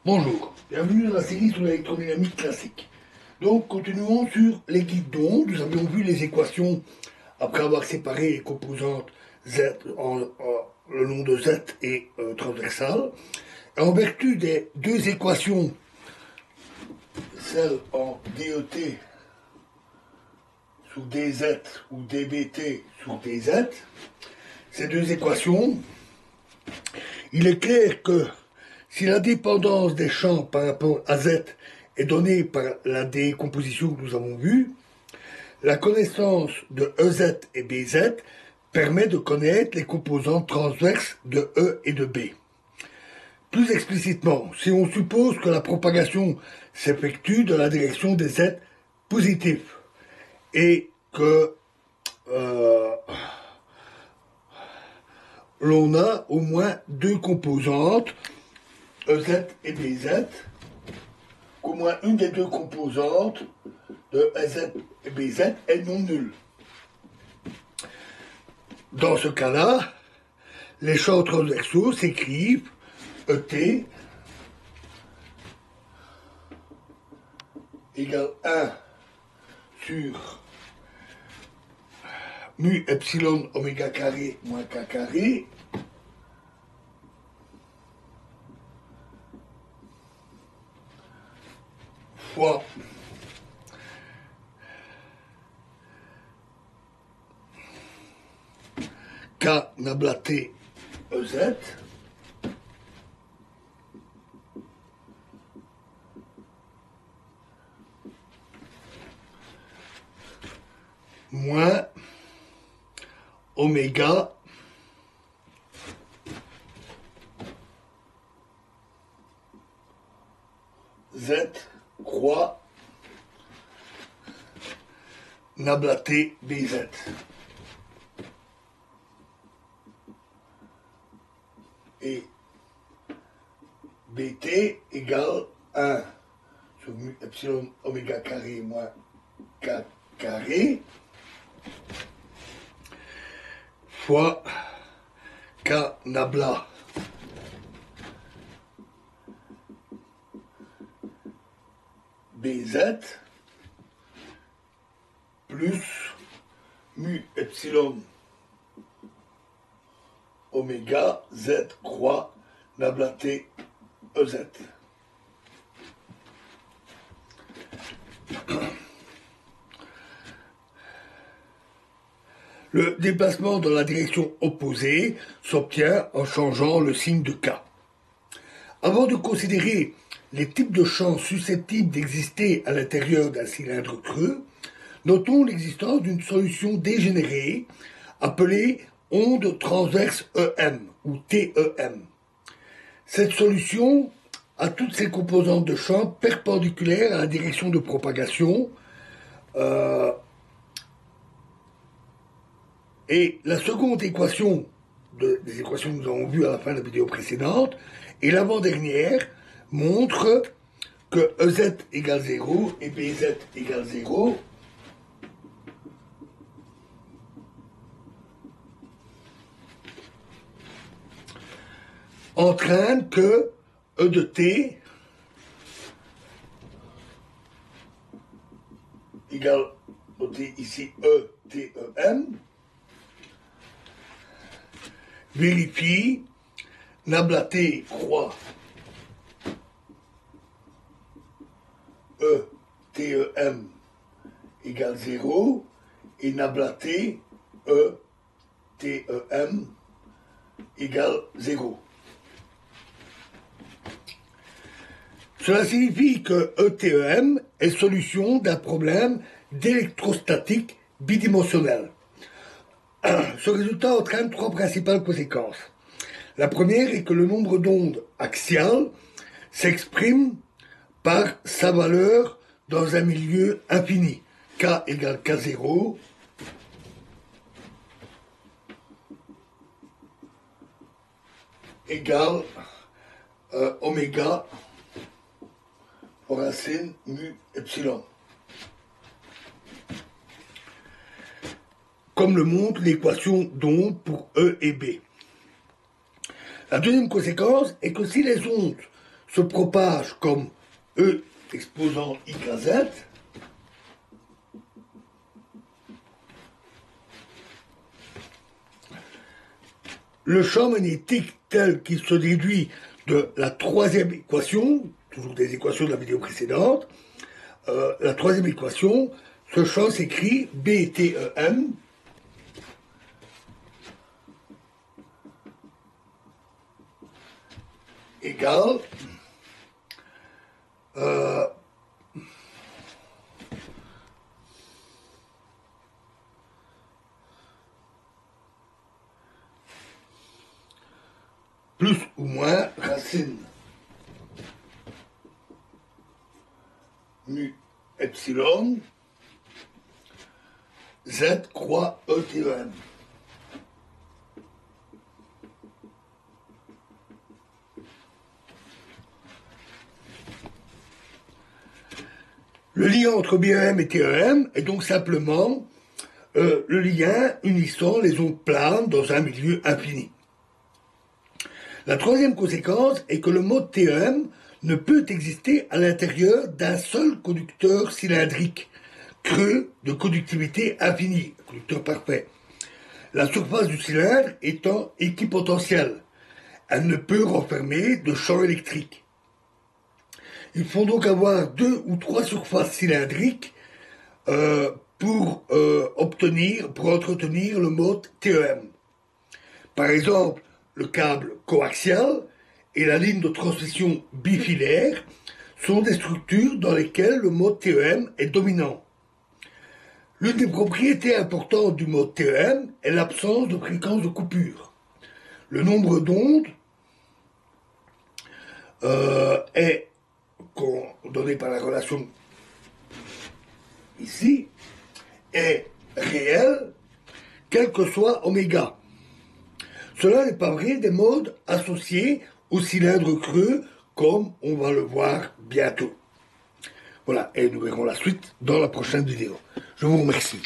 Bonjour, bienvenue dans la série sur l'électrodynamique classique. Donc, continuons sur les guides d'onde. Nous avions vu les équations après avoir séparé les composantes Z le long de Z et transversale. En vertu des deux équations, celle en DET sur DZ ou DBT sur DZ, ces deux équations, il est clair que si la dépendance des champs par rapport à Z est donnée par la décomposition que nous avons vue, la connaissance de EZ et BZ permet de connaître les composantes transverses de E et de B. Plus explicitement, si on suppose que la propagation s'effectue dans la direction des Z positifs et que l'on a au moins deux composantes, EZ et BZ, qu'au moins une des deux composantes de EZ et BZ est non nulle. Dans ce cas-là, les champs transversaux s'écrivent ET égale 1 sur mu epsilon oméga carré moins k carré fois k nablaté EZ moins oméga Z croix nablaté BZ. Et BT égale 1 sur mu epsilon oméga carré moins k carré fois k nabla BZ plus mu epsilon oméga Z croix nablaté EZ. Le déplacement dans la direction opposée s'obtient en changeant le signe de K. Avant de considérer les types de champs susceptibles d'exister à l'intérieur d'un cylindre creux, notons l'existence d'une solution dégénérée appelée onde transverse EM ou TEM. Cette solution a toutes ses composantes de champ perpendiculaires à la direction de propagation et la seconde équation des équations que nous avons vues à la fin de la vidéo précédente et l'avant-dernière montre que EZ égale 0 et BZ égale 0 entraîne que E de T égale notez ici E, T, E, M vérifie nablaté croix E, T, E, M égale 0 et nablaté E, T, E, M égale 0. Cela signifie que ETEM est solution d'un problème d'électrostatique bidimensionnel. Ce résultat entraîne trois principales conséquences. La première est que le nombre d'ondes axiales s'exprime par sa valeur dans un milieu infini. K égale K0 égale oméga racine mu epsilon. Comme le montre l'équation d'onde pour E et B. La deuxième conséquence est que si les ondes se propage comme E exposant IKZ, le champ magnétique tel qu'il se déduit de la troisième équation, toujours des équations de la vidéo précédente, la troisième équation, ce champ s'écrit BTEM égale plus ou moins racine mu epsilon z croix ETEM. Le lien entre BEM et TEM est donc simplement le lien unissant les ondes planes dans un milieu infini. La troisième conséquence est que le mode TEM ne peut exister à l'intérieur d'un seul conducteur cylindrique, creux de conductivité infinie, conducteur parfait. La surface du cylindre étant équipotentielle, elle ne peut renfermer de champ électrique. Il faut donc avoir 2 ou 3 surfaces cylindriques pour entretenir le mode TEM. Par exemple, le câble coaxial et la ligne de transmission bifilaire sont des structures dans lesquelles le mode TEM est dominant. L'une des propriétés importantes du mode TEM est l'absence de fréquence de coupure. Le nombre d'ondes est donné par la relation ici est réel, quel que soit oméga. Cela n'est pas vrai des modes associés au cylindre creux, comme on va le voir bientôt. Voilà, et nous verrons la suite dans la prochaine vidéo. Je vous remercie.